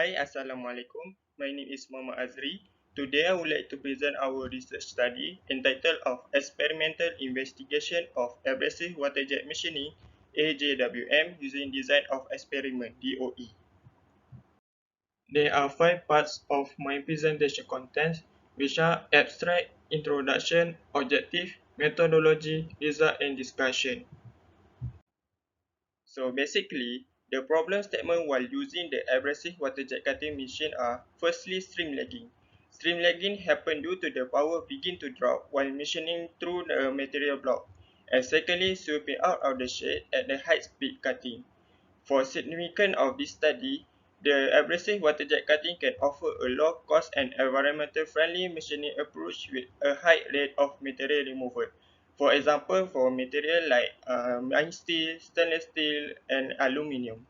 Hi, Assalamualaikum. My name is Muhammad Azri. Today I would like to present our research study entitled of Experimental Investigation of Abrasive Water Jet Machining AJWM using Design of Experiment DOE. There are 5 parts of my presentation contents, which are abstract, introduction, objective, methodology, result and discussion. So basically, the problem statement while using the abrasive water jet cutting machine are firstly stream lagging. Stream lagging happen due to the power begin to drop while machining through the material block, and secondly sweeping out of the shade at the high speed cutting. For significance of this study, the abrasive water jet cutting can offer a low cost and environmental friendly machining approach with a high rate of material removal. For example, for material like mild steel, stainless steel, and aluminium.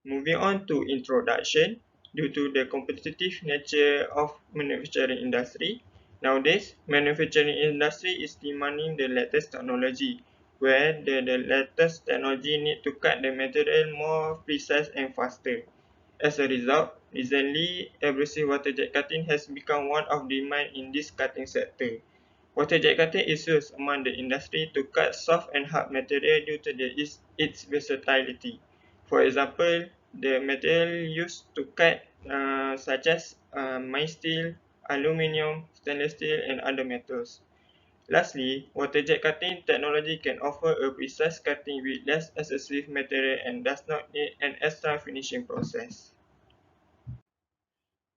Moving on to introduction, due to the competitive nature of manufacturing industry, nowadays manufacturing industry is demanding the latest technology, where the latest technology need to cut the material more precise and faster. As a result, recently abrasive water jet cutting has become one of demand in this cutting sector. Water jet cutting is used among the industry to cut soft and hard material due to its versatility. For example, the material used to cut such as mild steel, aluminium, stainless steel, and other metals. Lastly, water jet cutting technology can offer a precise cutting with less excessive material and does not need an extra finishing process.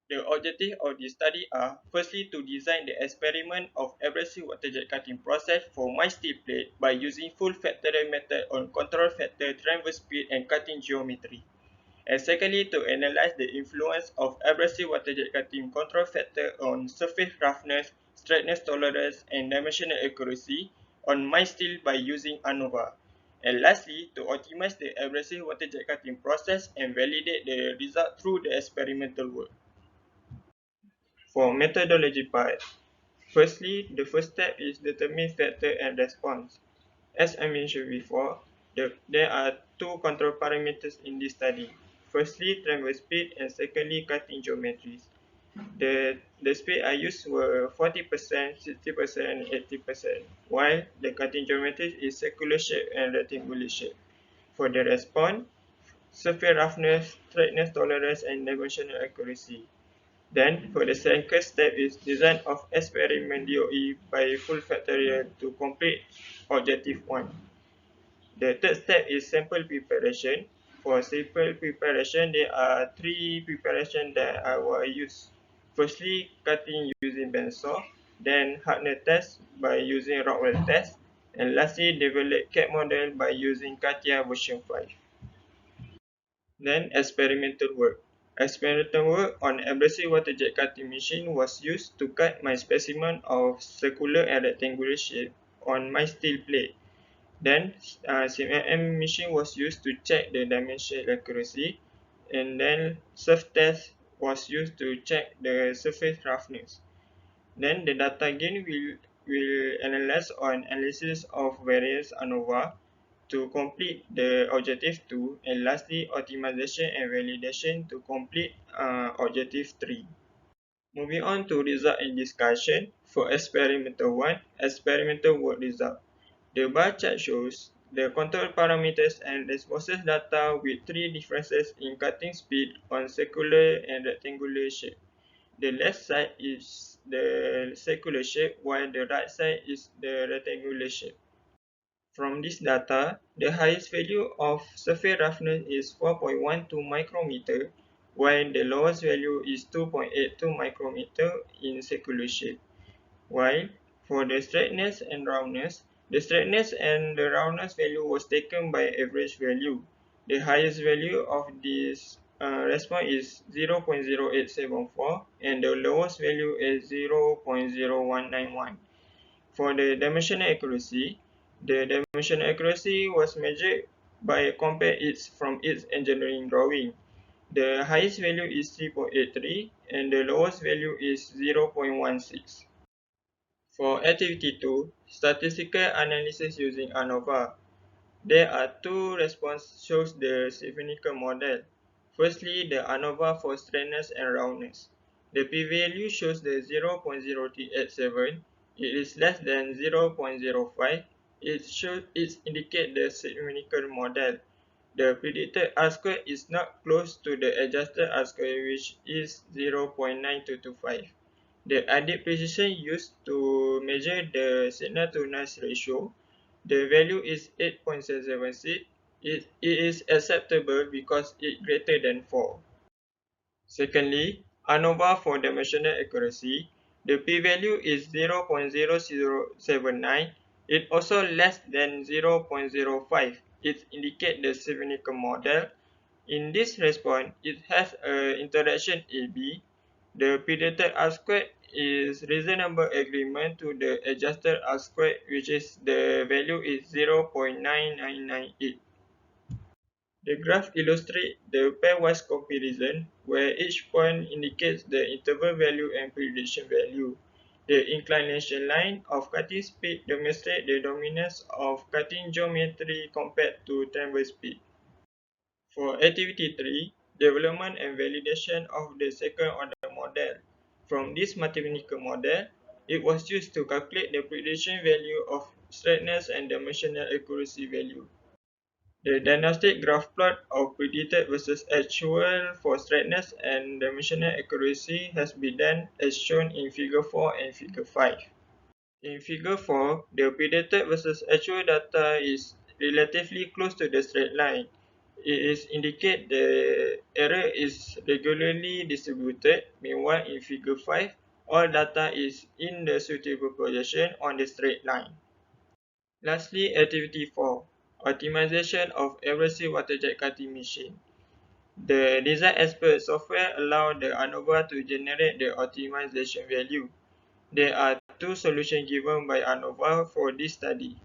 The objective of this study are firstly to design the experiment of abrasive water jet cutting process for mild steel plate by using full factorial method on control factor, transverse speed, and cutting geometry. And secondly, to analyze the influence of abrasive water jet cutting control factor on surface roughness, straightness tolerance, and dimensional accuracy on mild steel by using ANOVA. And lastly, to optimize the abrasive water jet cutting process and validate the result through the experimental work. For methodology part, firstly, the first step is determine factor and response. As I mentioned before, there are two control parameters in this study. Firstly, transverse speed and secondly, cutting geometries. The speed I used were 40%, 60%, and 80%, while the cutting geometries is circular shape and rectangular shape. For the response, surface roughness, straightness tolerance, and dimensional accuracy. Then, for the second step is design of experiment DOE by full factorial to complete objective 1. The third step is sample preparation. For sample preparation, there are 3 preparations that I will use. Firstly, cutting using bandsaw, then hardness test by using Rockwell test, and lastly, develop CAD model by using CATIA version 5. Then experimental work. Experimental work on abrasive water jet cutting machine was used to cut my specimen of circular and rectangular shape on my steel plate. Then CMM machine was used to check the dimension accuracy, and then surf test was used to check the surface roughness. Then the data gain will analyze on analysis of various ANOVA to complete the objective 2, and lastly optimization and validation to complete objective 3. Moving on to result and discussion. For experimental 1, experimental work result. The bar chart shows the control parameters and responses data with 3 differences in cutting speed on circular and rectangular shape. The left side is the circular shape while the right side is the rectangular shape. From this data, the highest value of surface roughness is 4.12 micrometer, while the lowest value is 2.82 micrometer in circular shape. While for the straightness and roundness, the straightness and the roundness value was taken by average value. The highest value of this response is 0.0874 and the lowest value is 0.0191. For the dimensional accuracy, the dimensional accuracy was measured by compare it from its engineering drawing. The highest value is 3.83 and the lowest value is 0.16. For activity 2, statistical analysis using ANOVA, there are two responses shows the significant model. Firstly, the ANOVA for straightness and roundness. The p-value shows the 0.0387. It is less than 0.05. It indicates the significant model. The predicted R-square is not close to the adjusted R-square, which is 0.9225. The added precision used to measure the signal-to-noise ratio, the value is 8.776. It is acceptable because it greater than 4. Secondly, ANOVA for dimensional accuracy. The p-value is 0.0079. It also less than 0.05. It indicates the significant model. In this response, it has an interaction AB. The predicted R-squared is reasonable agreement to the adjusted R-squared, which is the value is 0.9998. The graph illustrates the pairwise comparison, where each point indicates the interval value and prediction value. The inclination line of cutting speed demonstrates the dominance of cutting geometry compared to transverse speed. For activity 3, development and validation of the second order model. From this mathematical model, it was used to calculate the prediction value of straightness and dimensional accuracy value. The diagnostic graph plot of predicted versus actual for straightness and dimensional accuracy has been done as shown in Figure 4 and Figure 5. In Figure 4, the predicted versus actual data is relatively close to the straight line. It is indicate the error is regularly distributed. Meanwhile, in Figure 5, all data is in the suitable projection on the straight line. Lastly, Activity 4, Optimization of Abrasive Waterjet Cutting Machine. The design expert software allows the ANOVA to generate the optimization value. There are two solutions given by ANOVA for this study.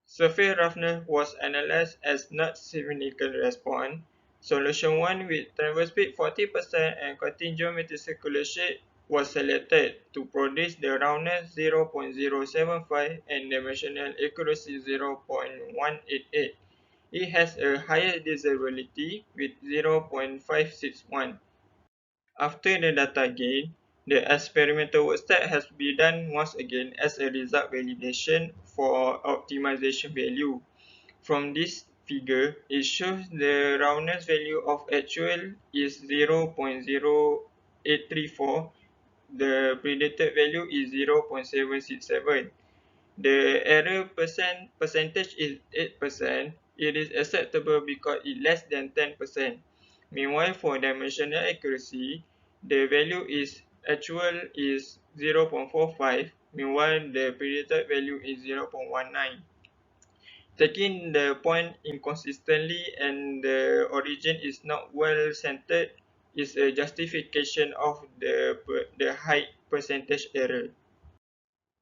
Surface roughness was analyzed as not significant response. Solution 1 with transverse speed 40% and cutting geometry circulation was selected to produce the roundness 0.075 and dimensional accuracy 0.188. It has a higher desirability with 0.561. After the data gain, the experimental work step has been done once again as a result validation for optimization value. From this figure, it shows the roundness value of actual is 0.0834. The predicted value is 0.767. The error percentage is 8%. It is acceptable because it less than 10%. Meanwhile, for dimensional accuracy, the value is actual is 0.45. Meanwhile, the predicted value is 0.19. Taking the point inconsistently and the origin is not well centered is a justification of the high percentage error.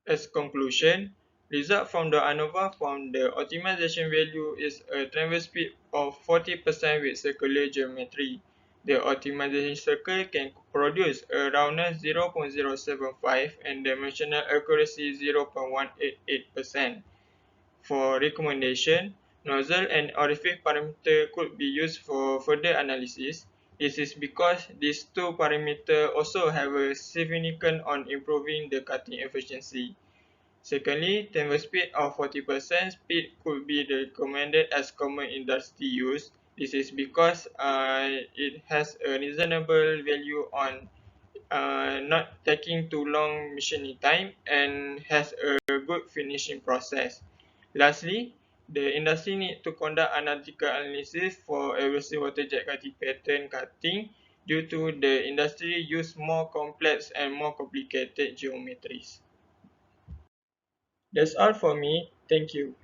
As conclusion, result from the ANOVA found the optimization value is a transverse speed of 40% with circular geometry. The optimization circle can produce a roundness 0.075 and dimensional accuracy 0.188%. For recommendation, nozzle and orifice parameter could be used for further analysis. This is because these two parameters also have a significance on improving the cutting efficiency. Secondly, transverse speed of 40% speed could be recommended as common industry use. This is because it has a reasonable value on not taking too long machining time and has a good finishing process. Lastly, the industry needs to conduct analytical analysis for abrasive water jet cutting pattern cutting due to the industry use more complex and more complicated geometries. That's all for me. Thank you.